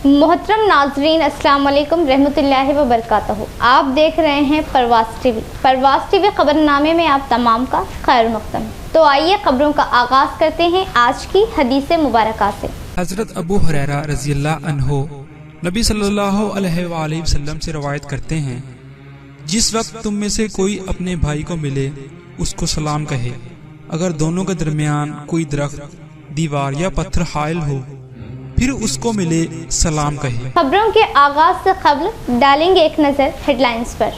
मोहतरम नाजरीन, अस्सलाम वालेकुम रहमतुल्लाहि व बरकातहू। आप देख रहे हैं परवास टीवी। परवास टीवी खबरनामे में आप तमाम का खैर मक़दम। तो आइए खबरों का आगाज करते हैं आज की हदीस मुबारक से। हजरत अबू हुरैरा रज़ियल्लाहु अन्हु नबी सल्लल्लाहु अलैहि वसल्लम से रवायत करते हैं, जिस वक्त तुम में से कोई अपने भाई को मिले उसको सलाम कहे, अगर दोनों के दरमियान कोई दरख्त, दीवार या पत्थर हाइल हो फिर उसको मिले सलाम कहे। खबरों के आगाज से कबल डालेंगे एक नजर हेडलाइंस पर।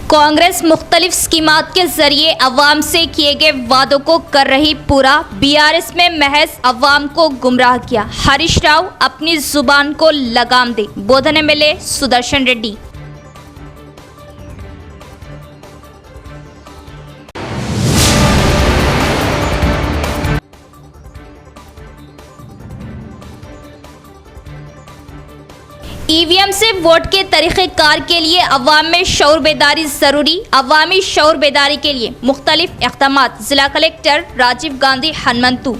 कांग्रेस मुख्तलिफ स्कीमात के जरिए अवाम से किए गए वादों को कर रही पूरा, बीआरएस में महज अवाम को गुमराह किया। हरीश राव अपनी जुबान को लगाम दे, बोधन एमएलए सुदर्शन रेड्डी। ईवीएम से वोट के तरीक़ेकार के लिए अवाम में शऊर बेदारी ज़रूरी। अवामी शऊर बेदारी के लिए मुख्तलिफ इक़दामात, ज़िला कलेक्टर राजीव गांधी हनुमंतु।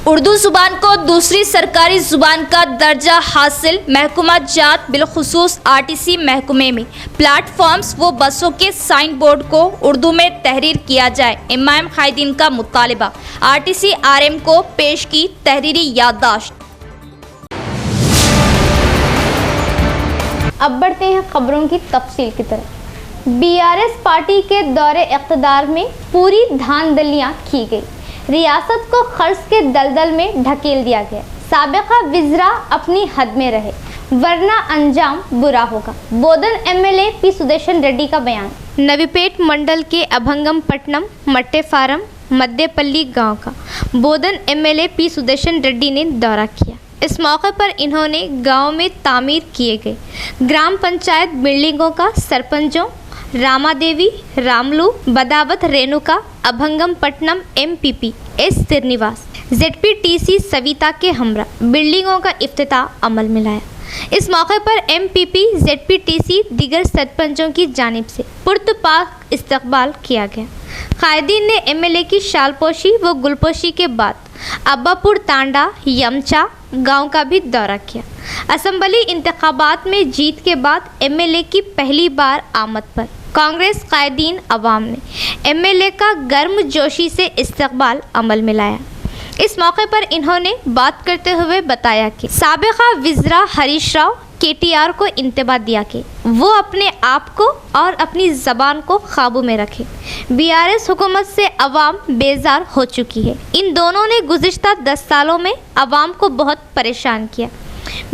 उर्दू जुबान को दूसरी सरकारी जुबान का दर्जा हासिल। महकमा जात बिलखुसूस आरटीसी महकमे में प्लेटफॉर्म्स व बसों के साइन बोर्ड को उर्दू में तहरीर किया जाए, इमाम कायदीन का मुतालिबा। आरटीसी आरएम को पेश की तहरीरी याददाश्त। अब बढ़ते हैं खबरों की तफसील की तरफ। बीआरएस पार्टी के दौरे इक़्तिदार में पूरी धांधलियां की गई, रियासत को खर्च के दलदल में ढकेल दिया गया। साबिका विज़रा अपनी हद में रहे वरना अंजाम बुरा होगा, बोधन एमएलए पी सुदर्शन रेड्डी का बयान। नवीपेट मंडल के अभंगम पट्टनम मट्टे फारम मद्देपल्ली गांव का बोधन एमएलए पी सुदर्शन रेड्डी ने दौरा किया। इस मौके पर इन्होंने गांव में तामीर किए गए ग्राम पंचायत बिल्डिंगों का सरपंचों Rama Devi, Ramulu, Badavath Renuka, Abhangam Pattanam MPP S Srinivas, ZPTC Savitha के हमरा बिल्डिंगों का इफ्तिताह अमल में लाया। इस मौके पर एमपीपी, जेडपीटीसी दीगर सरपंचों की जानिब से पुरतपाक इस्तकबाल किया गया। कायदीन ने एमएलए की शालपोशी व गुलपोशी के बाद अब्बापुर तांडा यमचा गांव का भी दौरा किया। असम्बली इंतखाबात में जीत के बाद एमएलए की पहली बार आमद पर कांग्रेस कायदीन अवाम ने एमएलए का गर्मजोशी से इस्तकबाल अमल में लाया। इस मौके पर इन्होंने बात करते हुए बताया कि साबिका विज़रा हरीश राव केटीआर को इंतबाह दिया कि वो अपने आप को और अपनी ज़बान को काबू में रखे। बीआरएस हुकूमत से अवाम बेजार हो चुकी है। इन दोनों ने गुज़िश्ता 10 सालों में अवाम को बहुत परेशान किया।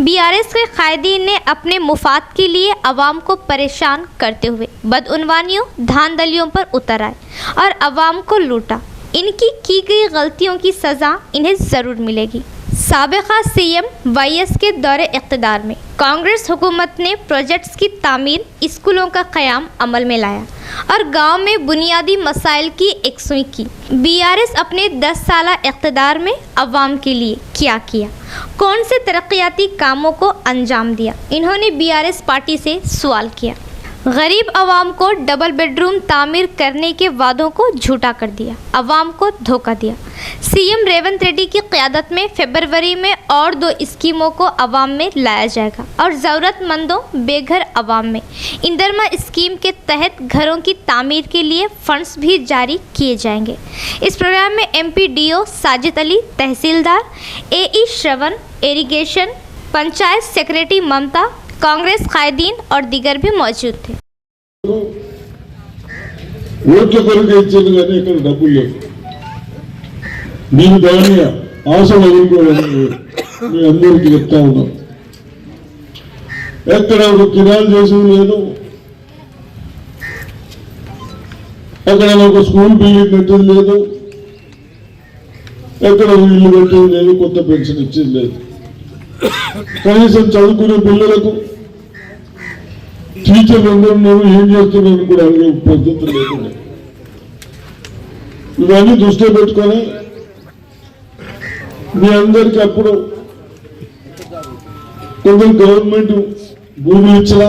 बीआरएस के कायदीन ने अपने मुफाद के लिए अवाम को परेशान करते हुए बदउनवानियों धांधलियों पर उतर आए और अवाम को लूटा। इनकी की गई गलतियों की सज़ा इन्हें ज़रूर मिलेगी। साबिका सीएम वाईएस के दौरे इक़्तिदार में कांग्रेस हुकूमत ने प्रोजेक्ट्स की तामीर, स्कूलों का क़याम अमल में लाया और गांव में बुनियादी मसाइल की एकसुई की। बीआरएस अपने 10 साला इक़्तिदार में अवाम के लिए क्या किया, कौन से तरक्याती कामों को अंजाम दिया, इन्होंने बीआरएस पार्टी से सवाल किया। गरीब अवाम को डबल बेडरूम तामीर करने के वादों को झूठा कर दिया, अवाम को धोखा दिया। सीएम रेवंत रेड्डी की क़यादत में फरवरी में और 2 स्कीमों को अवाम में लाया जाएगा और ज़रूरतमंदों बेघर अवाम में इंदरमा स्कीम के तहत घरों की तामीर के लिए फंड्स भी जारी किए जाएंगे। इस प्रोग्राम में एमपीडीओ साजिद अली, तहसीलदार एई श्रवण, इरिगेशन, पंचायत सेक्रेटरी ममता, कांग्रेस कायदीन और दीगर भी मौजूद थे। ఓట్ల కొరకు ఇచ్చేది కానీ ఇక్కడ డబ్బులు లేవు. నేను దాని ఆశ వదులుకోవాలని మీ అందరికీ చెప్తా ఉన్నాం. ఎక్కడ ఒక కిరాలు చేసేది లేదు, ఎక్కడ ఒక స్కూల్ బిల్డింగ్ కట్టేది లేదు, ఎక్కడ ఇల్లు కట్టేది లేదు, కొత్త పెన్షన్ ఇచ్చేది లేదు. కనీసం చదువుకునే పిల్లలకు టీచర్లు అందరూ ఏం చేస్తున్నారు కూడా అడిగే పద్ధతి లేకుండా ఇవన్నీ దృష్టిలో పెట్టుకొని మీ అందరికీ అప్పుడు కొందరు గవర్నమెంట్ భూములు ఇచ్చినా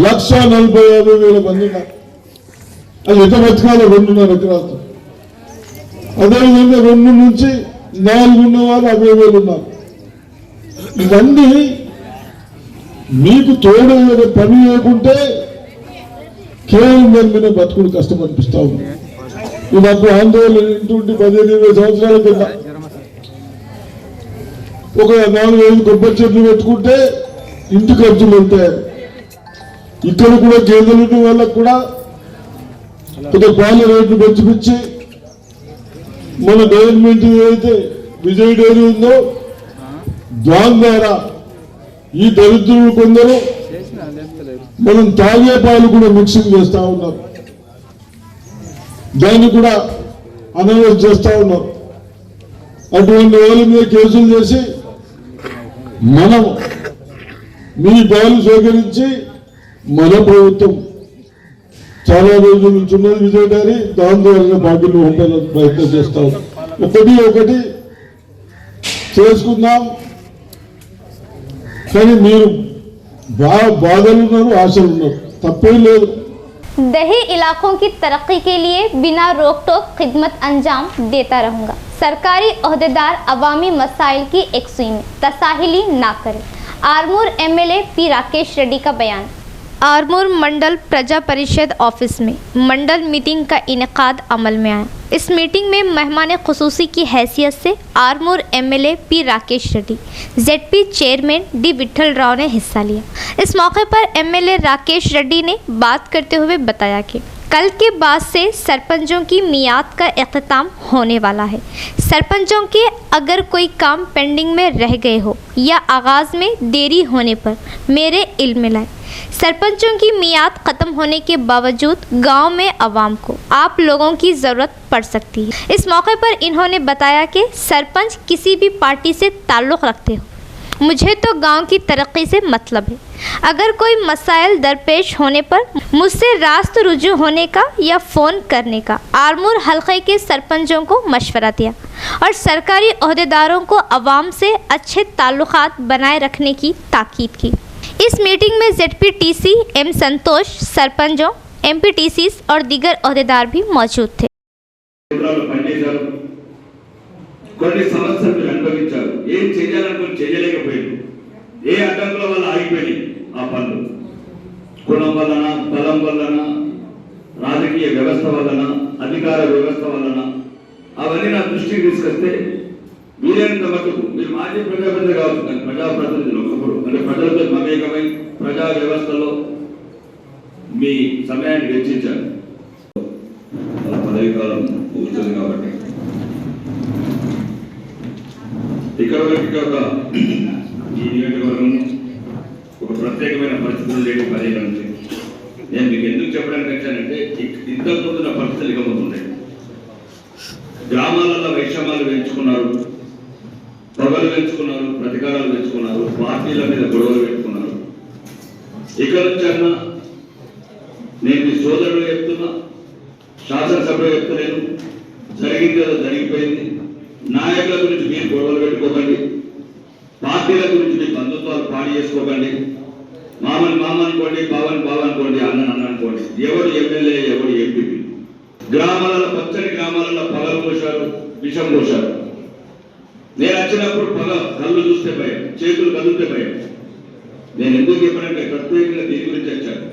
1,45,000 మంది ఉన్నారు. అది ఎంత బతకాలో 2.5 ఎకరాలతో. అదేవిధంగా 2 నుంచి 4 ఉన్నవారు 50,000 ఉన్నారు. ఇవన్నీ మీకు తోడు పని లేకుంటే కేవలం దాని మీద బతుకుడు కష్టం అనిపిస్తా ఉంది. నాకు ఆందోళన ఇంటి 15-20 సంవత్సరాల కింద ఒక 4-5 కొబ్బరి చెట్లు పెట్టుకుంటే ఇంటి ఖర్చులు వెళ్తాయి. ఇక్కడ కూడా గేదెలు ఉన్న వాళ్ళకు కూడా కొంత పాల రేట్లు పెంచిపించి మన గవర్నమెంట్ ఏదైతే విజయ్ డైరీ ఉందో దాని ద్వారా ఈ దరిద్రులు కొందరు మనం తాగే పాలు కూడా మిక్సింగ్ చేస్తా ఉన్నారు. దాన్ని కూడా అనలైజ్ చేస్తా ఉన్నారు. అటువంటి వాళ్ళ మీద కేసులు చేసి మనం మీ పాలు సేకరించి మన ప్రభుత్వం చాలా రోజుల నుంచి ఉన్నది విజయ్ డైరీ, దాని ద్వారా బాధ్యులు ఉండాలని ప్రయత్నం చేస్తాం. ఒకటి చేసుకుందాం. కానీ మీరు బాధలు ఉన్నారు, ఆశలు ఉన్నారు, తప్పేం లేదు. दही इलाकों की तरक्की के लिए बिना रोक टोक खिदमत अंजाम देता रहूंगा. सरकारी ओहदेदार अवामी मसाइल की एक सुई में तसाहिली ना करें. आरमूर एमएलए पी राकेश रेड्डी का बयान. आरमूर मंडल प्रजा परिषद ऑफिस में मंडल मीटिंग का इनेकाद अमल में आया. इस मीटिंग में मेहमान खुसूसी की हैसियत से Armoor MLA P Rakesh Reddy, ZP chairman D Vithal Rao ने हिस्सा लिया. इस मौके पर एमएलए राकेश रेड्डी ने बात करते हुए बताया कि कल के बाद से सरपंचों की मियाद का इख्तिताम होने वाला है. सरपंचों के अगर कोई काम पेंडिंग में रह गए हो या आगाज़ में देरी होने पर मेरे इल्म में लाए. सरपंचों की मियाद ख़त्म होने के बावजूद गांव में आवाम को आप लोगों की ज़रूरत पड़ सकती है. इस मौके पर इन्होंने बताया कि सरपंच किसी भी पार्टी से ताल्लुक़ रखते हो, मुझे तो गांव की तरक्की से मतलब है. अगर कोई मसाइल दरपेश होने पर मुझसे रास्त रुजू होने का या फ़ोन करने का आरमूर हल्के के सरपंचों को मशवरा दिया और सरकारी ओहदेदारों को आवाम से अच्छे ताल्लुकात बनाए रखने की ताकीद की. इस मीटिंग में जेडपीटीसी एम संतोष, सरपंचों, एमपीटीसी और दीगर ओहदेदार भी मौजूद थे. కొన్ని సమస్యలు మీరు అనుభవించారు. ఏం చేయాలనుకుని చేయలేకపోయారు. ఏ అడ్డంకుల వల్ల ఆగిపోయి ఆ పనులు, కులం వలన, బలం వలన, రాజకీయ వ్యవస్థ వలన, అధికార వ్యవస్థ వలన అవన్నీ నా దృష్టికి తీసుకొస్తే వీలైనంత మటుకు మీరు మాజీ ప్రజాప్రతినిధి కావచ్చు, కానీ ప్రజాప్రతినిధులు ఒకప్పుడు అంటే ప్రజలతో మమేకమై ప్రజా వ్యవస్థలో మీ సమయాన్ని వెచ్చించారు. పదవి కాలం కూర్చొని కాబట్టి ఇక్కడ ఒక ఈ నియోజకవర్గం ఒక ప్రత్యేకమైన పరిస్థితులు లేని పరిగణించి నేను మీకు ఎందుకు చెప్పడానికి వచ్చానంటే ఇంతకుముందు నా పరిస్థితులు ఇక ముందున్నాయి. గ్రామాలలో వైషమ్యాలు పెంచుకున్నారు, పగలు పెంచుకున్నారు, ప్రతికారాలు పెంచుకున్నారు, పార్టీల మీద గొడవలు పెట్టుకున్నారు. ఇక్కడ నుంచి అన్నా నేను మీ సోదరుడు చెప్తున్నా, శాసనసభ్యులు చెప్తలేను, జరిగింది ఏదో జరిగిపోయింది. నాయకుల గురించి మీరు గొడవలు పెట్టుకోకండి, పార్టీల గురించి మీ బంధుత్వాలు పాడు చేసుకోకండి. మామని మామ అనుకోండి, బావని బావ అనుకోండి, అన్నని అన్న అనుకోండి. ఎవడు ఎమ్మెల్యే, ఎవడు ఎంపీపీ. గ్రామాలలో పచ్చని గ్రామాలలో పగలు పోశారు, విషం పోశారు. నేను వచ్చినప్పుడు కళ్ళు చూస్తే భయం, చేతులు కదిలితే భయం. నేను ఎందుకు చెప్పానంటే ప్రత్యేకంగా దీని గురించి వచ్చాను.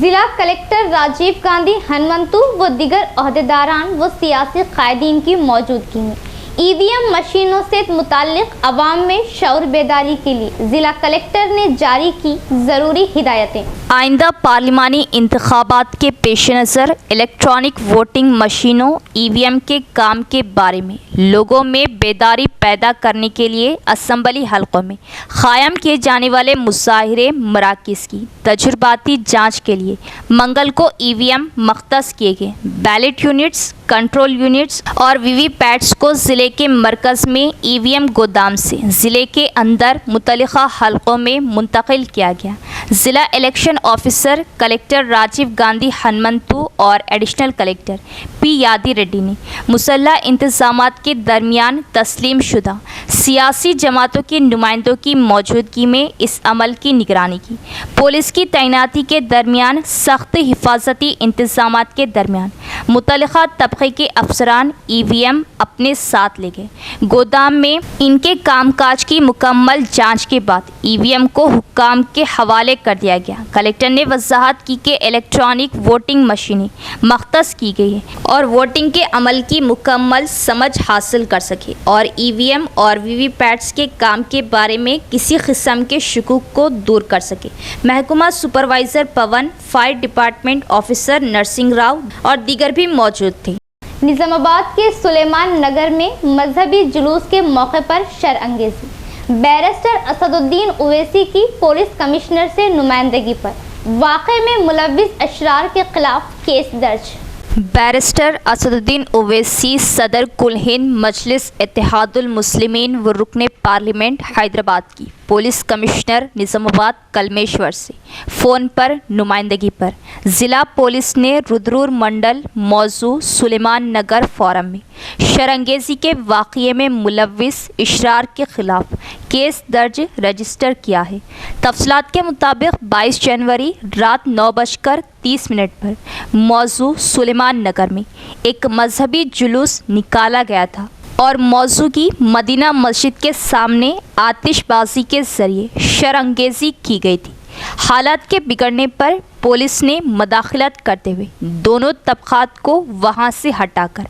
जिला कलेक्टर राजीव गांधी हनुमंतु व दिगर ओहदेदारान व सियासी कायदीन की मौजूदगी में ईवीएम मशीनों से मुताल्लिक अवाम में शऊर बेदारी के लिए जिला कलेक्टर ने जारी की ज़रूरी हिदायतें. आइंदा पार्लिमानी इंतखाबात के पेश नज़र इलेक्ट्रॉनिक वोटिंग मशीनों ईवीएम के काम के बारे में लोगों में बेदारी पैदा करने के लिए असम्बली हलकों में क़ायम किए जाने वाले मुजाहिरे मराकिज़ की तजुर्बाती जांच के लिए मंगल को ईवीएम मख्तस किए गए. बैलेट यूनिट्स, कंट्रोल यूनिट्स और वीवीपैट्स को ज़िले ज़िले के मरकज़ में ईवीएम गोदाम से ज़िले के अंदर मुतल्लिक़ा हलक़ों में मुंतकिल किया गया। ज़िला election officer collector Rajiv Gandhi Hanumanthu और एडिशनल कलेक्टर पी यादी रेड्डी ने मुसल्ह इंतज़ामात के दरमियान तस्लीम शुदा सियासी जमातों के नुमाइंदों की मौजूदगी में इस अमल की निगरानी की। पुलिस की तैनाती के दरमियान सख्त हिफाजती इंतज़ामात के दरमियान मुतल्लिक़ा तबक़े के अफसरान ईवीएम अपने साथ ले गए। गोदाम में इनके कामकाज की मुकम्मल जांच के बाद ईवीएम को हुक्काम के हवाले कर दिया गया। कलेक्टर ने वजाहत की कि इलेक्ट्रॉनिक वोटिंग मशीनें मख्तस की गई है और वोटिंग के अमल की मुकम्मल समझ हासिल कर सके और ईवीएम और वीवीपैट्स के काम के बारे में किसी किस्म के शकूक को दूर कर सके। महकमा supervisor Pavan, fire department officer Narasimha Rao और दीगर भी मौजूद थे। निज़ामाबाद के सुलेमान नगर में मजहबी जुलूस के मौके पर शरअंगेज़ी। बैरिस्टर असदुद्दीन ओवैसी की पुलिस कमिश्नर से नुमाइंदगी पर वाक़े में मुलव्विस अशरार के खिलाफ केस दर्ज। बैरिस्टर असदुद्दीन ओवैसी सदर कुल हिंद मजलिस इत्तेहादुल मुस्लिमीन व रुकने पार्लियामेंट हैदराबाद की पुलिस कमिश्नर निज़ामाबाद कलमेश्वर से फ़ोन पर नुमाइंदगी पर ज़िला पुलिस ने रुद्रपुर मंडल मौजू सुलेमान नगर फोरम में शरअंगेज़ी के वाक़ये में मुलव्विस इशरार के ख़िलाफ़ केस दर्ज रजिस्टर किया है। तफसीलात के मुताबिक 22 जनवरी रात 9:30 पर मौजू सुलेमान नगर में एक मजहबी जुलूस निकाला गया था और मौजू की मदीना मस्जिद के सामने आतिशबाजी के ज़रिए शरअंगेज़ी की गई थी। हालात के बिगड़ने पर पुलिस ने मदाखलत करते हुए दोनों तबक़ात को वहां से हटाकर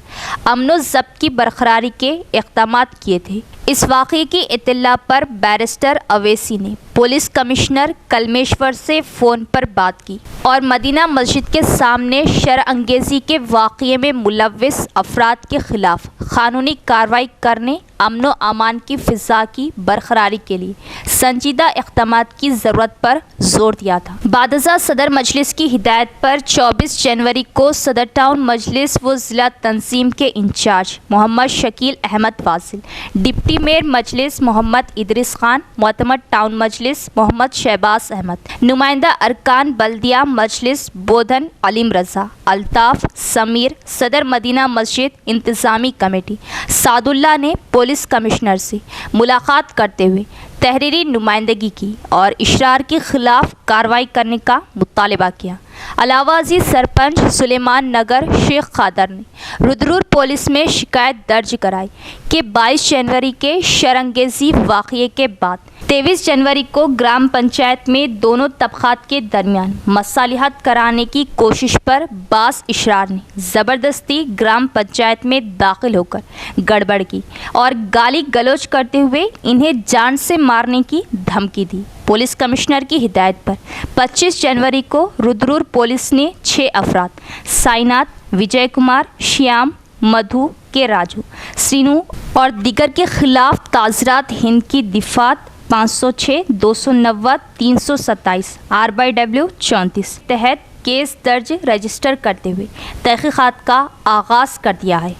अमन व ज़ब्त की बरकरारी के इक़दाम किए थे। इस वाक़े की इत्तला पर बैरिस्टर ओवैसी ने पुलिस कमिश्नर कलमेश्वर से फ़ोन पर बात की और मदीना मस्जिद के सामने शरअंगेज़ी के वाक़ये में मुलव्विस अफराद के ख़िलाफ़ क़ानूनी कार्रवाई करने, अमन व अमान की फ़िज़ा की बरकरारी के लिए संजीदा इक़दाम की ज़रूरत पर ज़ोर दिया था। बादशाह सदर मजलिस की हिदायत पर 24 जनवरी को सदर टाउन मजलिस व ज़िला तंजीम के in charge Mohammed Shakeel Ahmed Wasil, deputy mayor Majlis Mohammed Idris Khan, मोतमद टाउन मजलिस मोहम्मद शहबाज अहमद, नुमाइंदा अरकान बल्दिया मजलिस बोधन अलीम रज़ा, अल्ताफ़, समीर, सदर मदीना मस्जिद इंतज़ामी कमेटी सादुल्ला ने पुलिस कमिश्नर से मुलाकात करते हुए तहरीरी नुमाइंदगी की और इशरार के ख़िलाफ़ कार्रवाई करने का मुतालबा किया। अलावाजी सरपंच सुलेमान नगर शेख खादर ने रुद्रपुर पुलिस में शिकायत दर्ज कराई कि 22 जनवरी के शरअंगेज़ी वाक़ये के बाद 23 जनवरी को ग्राम पंचायत में दोनों तबक़ात के दरमियान मसालिहत कराने की कोशिश पर बास इशरार ने ज़बरदस्ती ग्राम पंचायत में दाखिल होकर गड़बड़ की और गाली गलौज करते हुए इन्हें जान से मारने की धमकी दी। पुलिस कमिश्नर की हिदायत पर 25 जनवरी को रुद्रपुर पुलिस ने 6 अफराद साइनाथ, विजय कुमार, श्याम, मधु के राजू, श्रीनू और दीगर के खिलाफ ताज़रात हिंद की दिफात 506, 290, 327 RYW 34 तहत केस दर्ज रजिस्टर करते हुए तहक़ीक़ात का आगाज़ कर दिया है।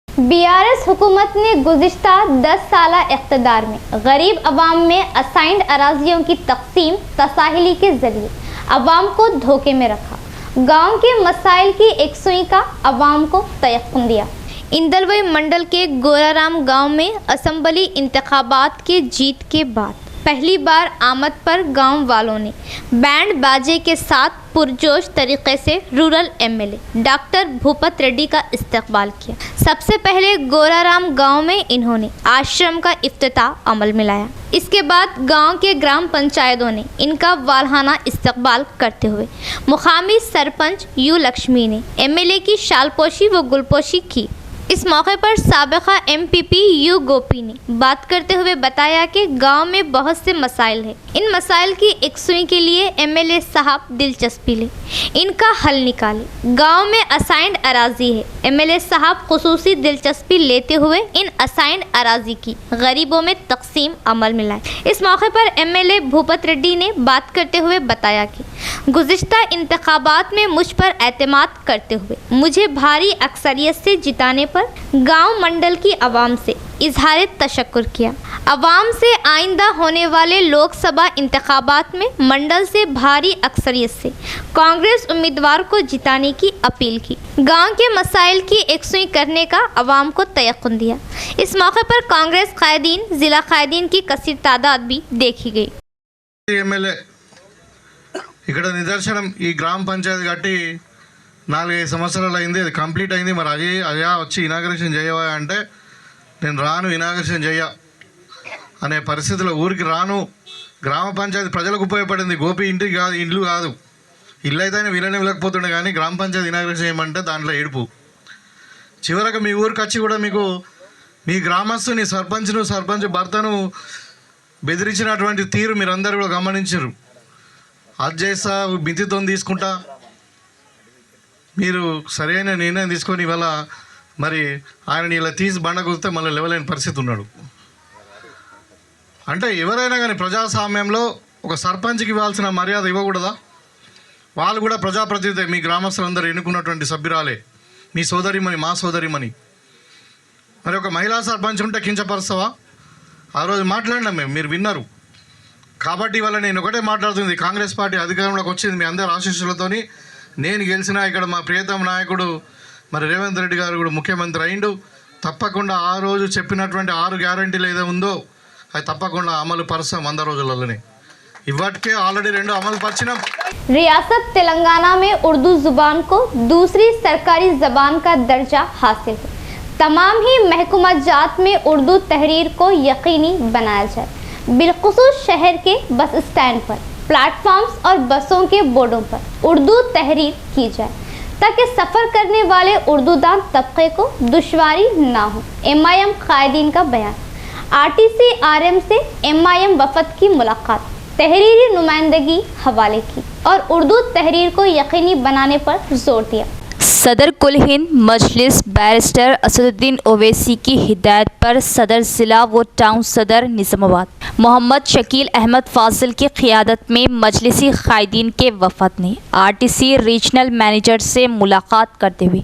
बीआरएस हुकूमत ने गुज़िश्ता 10 साला इक़्तिदार में गरीब अवाम में असाइंड अराजियों की तक़सीम तसाहिली के ज़रिए अवाम को धोखे में रखा। गांव के मसाइल की एकसुई का अवाम को तयक़ुन दिया। इंदलवई मंडल के गोराराम गांव में असम्बली इंतखाबात के जीत के बाद पहली बार आमद पर गांव वालों ने बैंड बाजे के साथ पुरजोश तरीके से rural MLA doctor Bhupat Reddy का इस्तकबाल किया। सबसे पहले गोराराम गांव में इन्होंने आश्रम का इफ्तिताह अमल में लाया। इसके बाद गांव के ग्राम पंचायतों ने इनका वालहाना इस्तकबाल करते हुए मुकामी सरपंच यू लक्ष्मी ने एमएलए की शालपोशी व गुलपोशी की। इस मौके पर साबिका एमपीपी यू गोपी ने बात करते हुए बताया कि गांव में बहुत से मसाइल हैं। इन मसाइल की एकसुई के लिए एमएलए साहब दिलचस्पी ले, इनका हल निकाले। गांव में असाइंड अराजी है, एमएलए साहब खुसूसी दिलचस्पी लेते हुए इन असाइंड अराजी की गरीबों में तकसीम अमल में लाए। इस मौके पर एमएलए भूपत रेड्डी ने बात करते हुए बताया कि गुज़िश्ता इंतखाबात में मुझ पर एतमाद करते हुए मुझे भारी अक्सरियत से जिताने पर गांव मंडल की आवाम से इजहार तशक्कुर किया। आवाम से आइंदा होने वाले लोकसभा इंतखाबात में मंडल से भारी अक्सरियत से कांग्रेस उम्मीदवार को जिताने की अपील की। गांव के मसाइल की एकसुई करने का आवाम को तयक्कुन दिया। इस मौके पर कांग्रेस कायदीन, जिला कायदीन की कसीर तादाद भी देखी गई। ఎమ్మెల్యే ఇక్కడ నిదర్శనం, ఈ గ్రామ పంచాయతీ కట్టి 4-5 సంవత్సరాలు అయింది, అది కంప్లీట్ అయింది. మరి అయ్యా వచ్చి ఇనాగరేషన్ చేయవా అంటే నేను రాను, ఇనాగరేషన్ చెయ్య అనే పరిస్థితిలో ఊరికి రాను. గ్రామ పంచాయతీ ప్రజలకు ఉపయోగపడింది, గోపి ఇంటికి కాదు, ఇల్లు కాదు. ఇల్లు అయితే వీళ్ళనే వెళ్ళకపోతుండే, కానీ గ్రామ పంచాయతీ ఇనాగరేషన్ చేయమంటే దాంట్లో ఏడుపు. చివరకు మీ ఊరికి వచ్చి కూడా మీకు మీ గ్రామస్తుని సర్పంచ్ భర్తను బెదిరించినటువంటి తీరు మీరందరూ కూడా గమనించారు. అది చేస్తా, బింతితో తీసుకుంటా, మీరు సరైన నిర్ణయం తీసుకొని ఇవాళ మరి ఆయన ఇలా తీసి బండ కుదితే మళ్ళీ లేవలేని పరిస్థితి ఉన్నాడు. అంటే ఎవరైనా కానీ ప్రజాస్వామ్యంలో ఒక సర్పంచ్కి ఇవ్వాల్సిన మర్యాద ఇవ్వకూడదా? వాళ్ళు కూడా ప్రజాప్రతినిధి, మీ గ్రామస్తులందరూ ఎన్నుకున్నటువంటి సభ్యురాలే, మీ సోదరిమణి, మా సోదరిమణి. మరి ఒక మహిళా సర్పంచ్ ఉంటే కించపరుస్తావా? ఆ రోజు మాట్లాడినాం మేము, మీరు విన్నారు. కాబట్టి ఇవాళ నేను ఒకటే మాట్లాడుతుంది, కాంగ్రెస్ పార్టీ అధికారంలోకి వచ్చింది మీ అందరి ఆశీస్సులతోని. నేను గెలిచినా ఇక్కడ మా ప్రియతమ నాయకుడు మరి రేవంత్ రెడ్డి గారు కూడా ముఖ్యమంత్రి అయిండు. తప్పకుండా ఆ రోజు చెప్పినటువంటి 6 గ్యారంటీలు ఏదో ఉందో అది తప్పకుండా అమలు పరుస్తాం 100 రోజులలోనే. ఇవాటికే ఆల్రెడీ 2 అమలు పరిచినాం. रियासत तेलंगाना में उर्दू जुबान को दूसरी सरकारी जबान का दर्जा हासिल है। तमाम ही महकुमा जात में उर्दू तहरीर को यकीनी बनाया जाए। बिलखुसूस शहर के बस स्टैंड पर, प्लेटफॉर्म्स और बसों के बोर्डों पर उर्दू तहरीर की जाए ताकि सफ़र करने वाले उर्दूदान तबके को दुश्वारी ना हो। MIM कायदीन का बयान। RTC RM से MIM वफद की मुलाकात, तहरीरी नुमाइंदगी हवाले की और उर्दू तहरीर को यकीनी बनाने पर जोर दिया। सदर कुल हिंद मजलिस बैरिस्टर असदुद्दीन ओवैसी की हिदायत पर सदर ज़िला व टाउन सदर निज़ामाबाद मोहम्मद शकील अहमद फाजिल की क़ियादत में मजलिसी कायदीन के वफद ने RTC रीजनल मैनेजर से मुलाकात करते हुए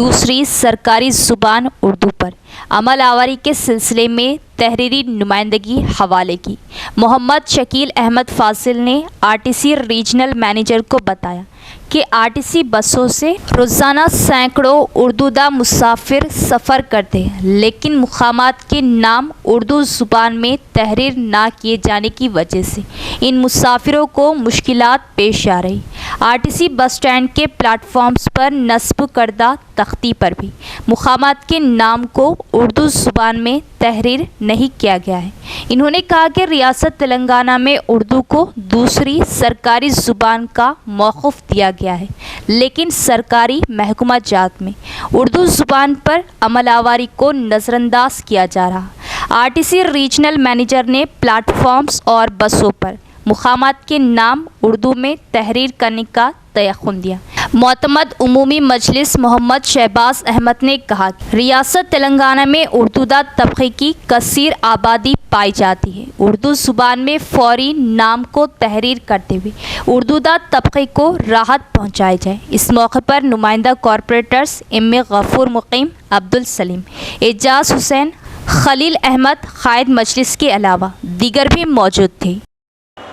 दूसरी सरकारी ज़ुबान उर्दू पर अमल आवारी के सिलसिले में तहरीरी नुमाइंदगी हवाले की। मोहम्मद शकील अहमद फाजिल ने RTC रीजनल मैनेजर को बताया कि RTC बसों से रोज़ाना सैकड़ों उर्दूदा मुसाफिर सफ़र करते हैं, लेकिन मुकामात के नाम उर्दू ज़ुबान में तहरीर ना किए जाने की वजह से इन मुसाफिरों को मुश्किलात पेश आ रही। RTC बस स्टैंड के प्लेटफॉर्म्स पर नस्ब करदा तख्ती पर भी मुकामात के नाम को उर्दू ज़ुबान में तहरीर नहीं किया गया है। इन्होंने कहा कि रियासत तेलंगाना में उर्दू को दूसरी सरकारी ज़ुबान का मौक़ूफ़ दिया गया है, लेकिन सरकारी महकुमा जात में उर्दू ज़ुबान पर अमलावारी को नज़रअंदाज किया जा रहा। RTC रीजनल मैनेजर ने प्लेटफॉर्म्स और बसों पर मुकामात के नाम उर्दू में तहरीर करने का तयक़ुन दिया। मोतमद उमूमी मजलिस मोहम्मद शहबाज अहमद ने कहा कि रियासत तेलंगाना में उर्दूदा तबके की कसीर आबादी पाई जाती है। उर्दू ज़ुबान में फ़ौरी नाम को तहरीर करते हुए उर्दूदा तबके को राहत पहुँचाई जाए। इस मौके पर नुमाइंदा कॉरपोरेटर्स MA गफूर मुकीम, अब्दुल सलीम, एजाज हुसैन, खलील अहमद कायद मजलिस के अलावा दीगर भी मौजूद थे।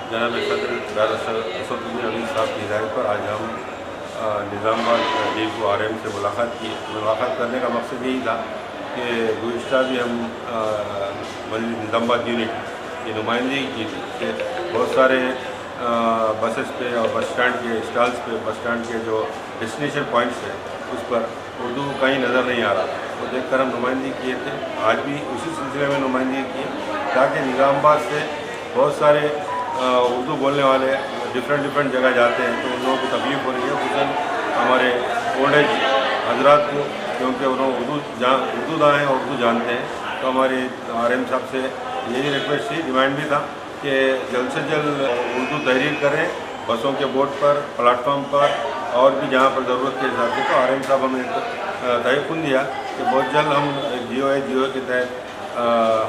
जनाब सदर बैरिस्टर असदुद्दीन अली साहब की हिदायत पर आज हम निज़ामाबाद DPO RM से मुलाकात करने का मकसद यही था कि गुज़िश्ता भी हम निज़ामाबाद यूनिट की नुमाइंदगी की थी कि बहुत सारे बसेस पे और बस स्टैंड के स्टॉल्स पे, बस स्टैंड के जो डेस्टिनेशन पॉइंट्स हैं उस पर उर्दू कहीं नज़र नहीं आ रहा, तो देखकर हम नुमाइंदगी किए थे। आज भी उसी सिलसिले में नुमाइंदगी की ताकि निज़ामाबाद से बहुत सारे उर्दू बोलने वाले डिफरेंट जगह जाते हैं, तो उन लोगों को तकलीफ़ हो रही है, खुसूसन हमारे ओल्ड एज हजरात को, क्योंकि उन्होंने उर्दू दाएँ और उर्दू जानते हैं। तो हमारे RM साहब से यही रिक्वेस्ट थी, डिमांड भी था कि जल्द से जल्द उर्दू तहरीर करें बसों के बोर्ड पर, प्लेटफॉर्म पर और भी जहाँ पर ज़रूरत के हिसाब से। तो RM साहब हमें तयक़ुन दिया कि बहुत जल्द हम GOA के तहत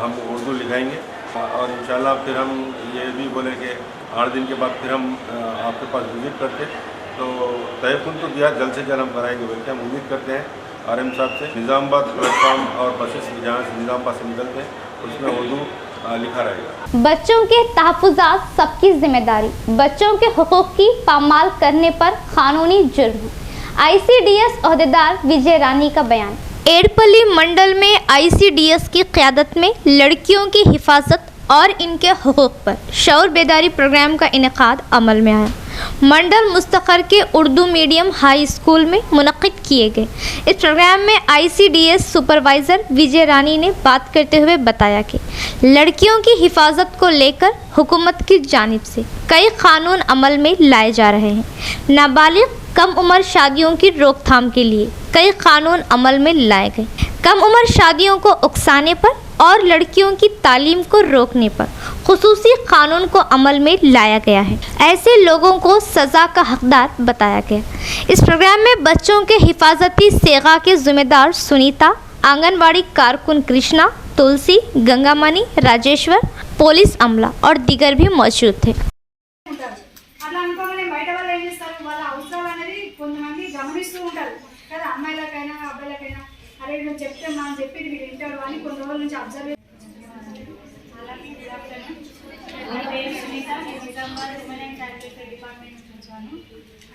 हम उर्दू लिखाएंगे और इंशाल्लाह फिर हम ये भी बोले कि 8 दिन के बाद फिर हम आपके पास विज़िट करते, तो तयक़ुन तो दिया, जल्द से जल्द हम कराएंगे बल्कि हम उम्मीद करते हैं RM साहब से निज़ामाबाद प्लेटफॉर्म और बसेस जहाँ से निज़ामाबाद से निकलते हैं उसमें उर्दू लिखा रहेगा। बच्चों के तहफ़्फ़ुज़ात सबकी जिम्मेदारी, बच्चों के हुकूक़ की पामाल करने पर कानूनी जुर्म है। ICDS अहदेदार विजय रानी का बयान। एड़पल्ली मंडल में ICDS की क़यादत में लड़कियों की हिफाजत और इनके हुकूक़ पर शऊर बेदारी प्रोग्राम का इनेकाद अमल में आया। मंडल मुस्तक़र के उर्दू मीडियम हाई स्कूल में मुनक़िद किए गए इस प्रोग्राम में ICDS सुपरवाइज़र विजय रानी ने बात करते हुए बताया कि लड़कियों की हिफाजत को लेकर हुकूमत की जानिब से कई कानून अमल में लाए जा रहे हैं। नाबालिग कम उम्र शादियों की रोकथाम के लिए कई कानून अमल में लाए गए। कम उम्र शादियों को उकसाने पर और लड़कियों की तालीम को रोकने पर खुसूसी कानून को अमल में लाया गया है। ऐसे लोगों को सज़ा का हकदार बताया गया। इस प्रोग्राम में बच्चों के हिफाजती सेगा के ज़िम्मेदार सुनीता, आंगनबाड़ी कारकुन कृष्णा, तुलसी, गंगामणि, राजेश्वर, पुलिस अमला और दीगर भी मौजूद थे। అట్లా అనుకోగానే బయట వాళ్ళు ఏం చేస్తారు, వాళ్ళ అవసరాలు అనేది కొంతమంది గమనిస్తూ ఉంటారు కదా, అమ్మాయిలకైనా అబ్బాయిలకైనా. అరే నువ్వు చెప్తే మనం చెప్పి వీడు వింటాడు అని కొన్ని రోజుల నుంచి అబ్జర్వ్. అలాగే నా పేరు సునీత, నేను Nizamabad women and child welfare department నుంచి వచ్చాను.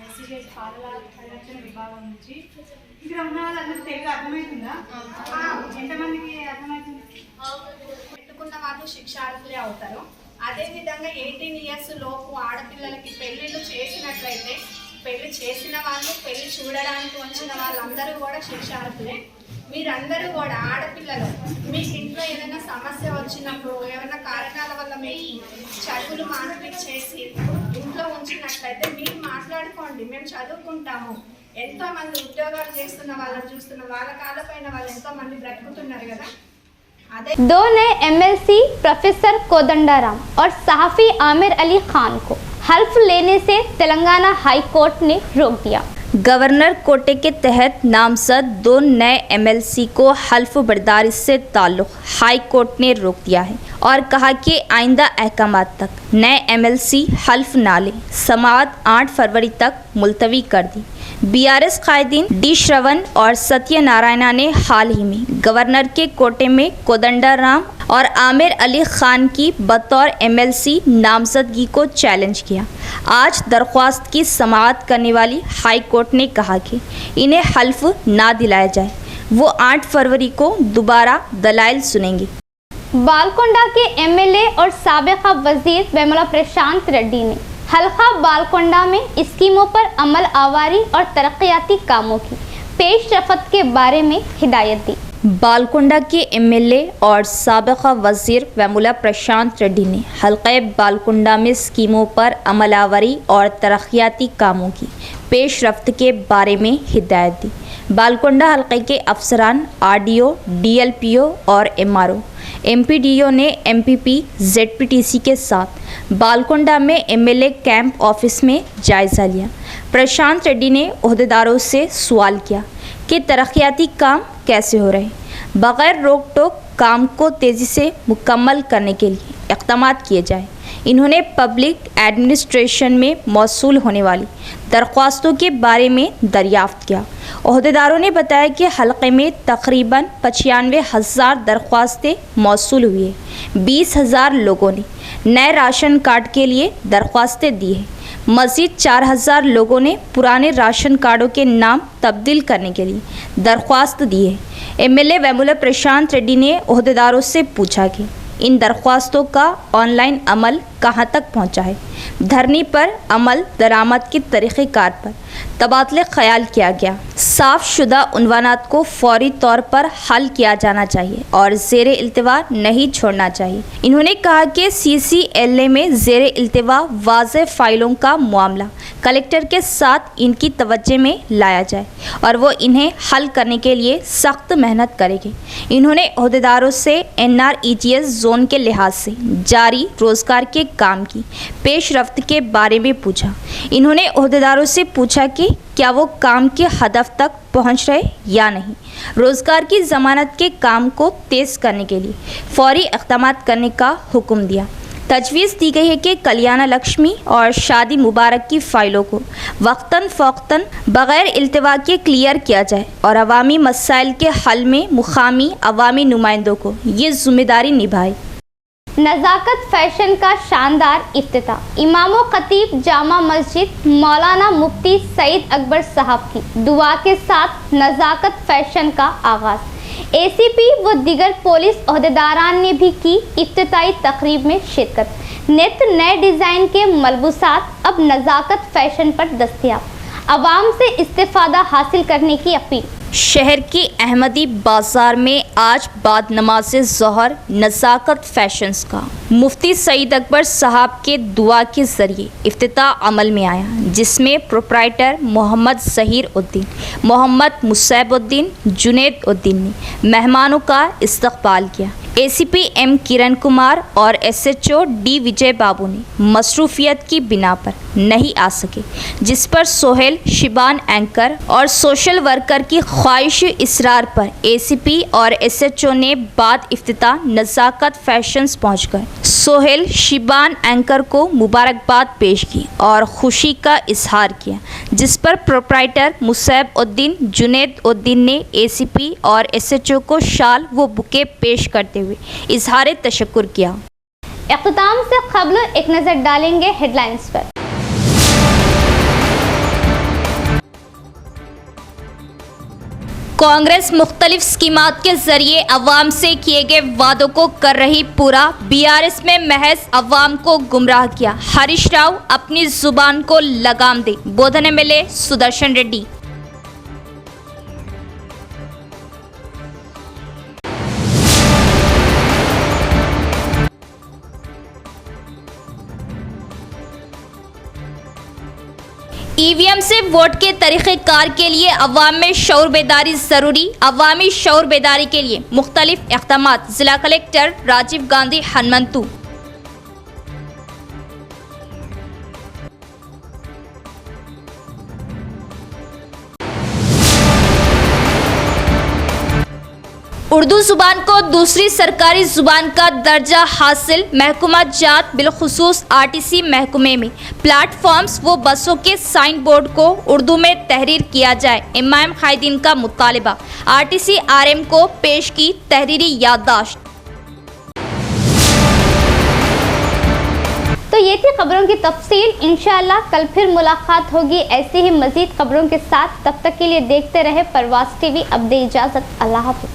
ICDS పాలన పరిరక్షణ విభాగం నుంచి. ఇక్కడ ఉన్న వాళ్ళందరికీ తెలుగు అర్థమవుతుందా? ఎంతమందికి అర్థమవుతుంది? పెట్టుకున్న వాళ్ళు శిక్షార్హులే అవుతారు. అదేవిధంగా 18 ఇయర్స్ లోపు ఆడపిల్లలకి పెళ్ళిళ్ళు చేసినట్లయితే పెళ్లి చేసిన వాళ్ళు, పెళ్లి చూడడానికి వచ్చిన వాళ్ళందరూ కూడా శిక్షార్హులే. మీరందరూ కూడా ఆడపిల్లలు మీకు ఇంట్లో ఏదైనా సమస్య వచ్చినప్పుడు, ఏమైనా కారణాల వల్ల మీకు చదువులు మానిపించేసి ఇంట్లో ఉంచినట్లయితే మీరు మాట్లాడుకోండి, మేము చదువుకుంటాము. ఎంతోమంది ఉద్యోగాలు చేస్తున్న వాళ్ళని చూస్తున్న వాళ్ళ కాళ్ళపైన వాళ్ళు ఎంతోమంది బ్రతుకుతున్నారు కదా. दो नए MLC प्रोफेसर कोदंडाराम और सहाफ़ी आमिर अली खान को हल्फ लेने से तेलंगाना हाई कोर्ट ने रोक दिया। गवर्नर कोटे के तहत नामजद 2 नए MLC को हल्फ बर्दारी से ताल्लुक़ हाई कोर्ट ने रोक दिया है और कहा कि आइंदा अहकामात तक नए MLC हल्फ ना लें। समाअत 8 फरवरी तक मुलतवी कर दी। BRS कायदीन D श्रवण और सत्य नारायणा ने हाल ही में गवर्नर के कोटे में कोदंडाराम और आमिर अली खान की बतौर MLC नामजदगी को चैलेंज किया। आज दरख्वास्त की समाअत करने वाली हाई कोर्ट ने कहा कि इन्हें हल्फ ना दिलाया जाए। वो 8 फरवरी को दोबारा दलाइल सुनेंगे। बालकोंडा के MLA और साबिका वजीर वेमुला प्रशांत रेड्डी ने हल्का बालकोंडा में स्कीमों पर अमल आवारी और तरक्याती कामों की पेशरफ्त के बारे में हिदायत दी। बालकोंडा के MLA और साबिका वजीर वेमुला प्रशांत रेड्डी ने हल्के बालकोंडा में स्कीमों पर अमलावरी और तरक्याती कामों की पेशरफ्त के बारे में हिदायत दी। बालकोंडा हल्के के अफसरान RDO, DLPO और MRO, MPDO ने MPP, ZPTC के साथ बालकोंडा में MLA कैंप ऑफिस में जायज़ा लिया। प्रशांत रेड्डी ने ओहदेदारों से सवाल किया कि तरक्याती काम कैसे हो रहे, बग़ैर रोक टोक काम को तेज़ी से मुकम्मल करने के लिए इक़दाम किए जाए। इन्होंने पब्लिक एडमिनिस्ट्रेशन में मौसूल होने वाली दरख्वास्तों के बारे में दरियाफ़्त किया। ओहदेदारों ने बताया कि हलक़े में तकरीबन 95,000 दरख्वास्तें मौसूल हुई है। 20,000 लोगों ने नए राशन कार्ड के लिए दरख्वास्तें दी है। मज़ीद 4,000 लोगों ने पुराने राशन कार्डों के नाम तब्दील करने के लिए दरख्वास्त दी है। MLA वेमुला प्रशांत रेड्डी ने ओहदेदारों से पूछा कि इन दरख्वास्तों का ऑनलाइन अमल कहां तक पहुंचा है। धरनी पर अमल दरामद के तरीक़ेकार पर तबादले ख्याल किया गया। साफ शुदा उन्वानात को फौरी तौर पर हल किया जाना चाहिए और ज़ेर इल्तिवा नहीं छोड़ना चाहिए। इन्होंने कहा कि CCLA में ज़ेर इल्तिवा वाज़े फ़ाइलों का मामला कलेक्टर के साथ इनकी तवज्जो में लाया जाए और वो इन्हें हल करने के लिए सख्त मेहनत करेंगे। इन्होंने ओहदेदारों से NREGS जोन के लिहाज से जारी रोज़गार के काम की पेशरफ्त के बारे में पूछा। इन्होंने ओहदेदारों से पूछा कि क्या वो काम के हदफ तक पहुंच रहे या नहीं। रोज़गार की ज़मानत के काम को तेज़ करने के लिए फौरी इक़दाम करने का हुक्म दिया। तजवीज़ दी गई है कि कल्याण लक्ष्मी और शादी मुबारक की फ़ाइलों को वक्तन फ़ौक़तन बग़ैर इल्तिवा के क्लियर किया जाए और अवामी मसाइल के हल में मुकामी अवामी नुमाइंदों को ये ज़िम्मेदारी निभाए। नज़ाकत फैशन का शानदार इफ्तिताह। इमाम व खतीब जामा मस्जिद मौलाना मुफ्ती सईद अकबर साहब की दुआ के साथ नज़ाकत फैशन का आगाज़। एसीपी व दिगर पुलिस ओहदेदारान ने भी की इफ्तिताई तकरीब में शिरकत। नित नए डिज़ाइन के मलबूसात अब नज़ाकत फैशन पर दस्तयाब। आवाम से इस्तिफादा हासिल करने की अपील। शहर के अहमदी बाज़ार में आज बाद नमाज ज़ोहर नज़ाकत फैशंस का मुफ्ती सईद अकबर साहब के दुआ के ज़रिए इफ्तिताह अमल में आया, जिसमें प्रोप्राइटर मोहम्मद ज़हीर उद्दीन, मोहम्मद मुसैबुद्दीन, जुनैद उद्दीन ने मेहमानों का इस्तकबाल किया। एसीपी एम किरण कुमार और एसएचओ डी विजय बाबू ने मसरूफियत की बिना पर नहीं आ सके, जिस पर सोहेल शिबान एंकर और सोशल वर्कर की ख्वाहिश इसरार पर एसीपी और एसएचओ ने बाद इफ्तिताह नज़ाकत फैशंस पहुंचकर सोहेल शिबान एंकर को मुबारकबाद पेश की और खुशी का इजहार किया, जिस पर प्रोप्राइटर मुसैब उद्दीन, जुनैद उद्दीन ने एसीपी और एसएचओ को शाल व बुके पेश करते हुए इजहार तशक्कुर किया। इख्तिताम से क़ब्ल एक नज़र डालेंगे हेडलाइंस पर। कांग्रेस मुख्तलिफ स्कीमात के जरिए अवाम से किए गए वादों को कर रही पूरा, बीआरएस में महज अवाम को गुमराह किया। हरीश राव अपनी जुबान को लगाम दे, बोधन एमएलए सुदर्शन रेड्डी। ईवीएम से वोट के तरीक़ेकार के लिए अवाम में शऊर बेदारी ज़रूरी। अवामी शऊर बेदारी के लिए मुख्तलिफ इक़दामात। ज़िला कलेक्टर राजीव गांधी हनुमंतु। उर्दू ज़ुबान को दूसरी सरकारी ज़ुबान का दर्जा हासिल। महकमा जात बिलखुसूस आरटीसी महकमे में प्लेटफॉर्म्स व बसों के साइन बोर्ड को उर्दू में तहरीर किया जाए। इमाम कायदीन का मुतालबा। आरटीसी आरएम को पेश की तहरीरी याददाश्त। तो ये थी खबरों की तफसील। इंशाअल्लाह कल फिर मुलाकात होगी ऐसी ही मज़ीद खबरों के साथ। तब तक के लिए देखते रहे परवाज़ टीवी। अब दे इजाज़त, अल्लाह हाफ़िज़।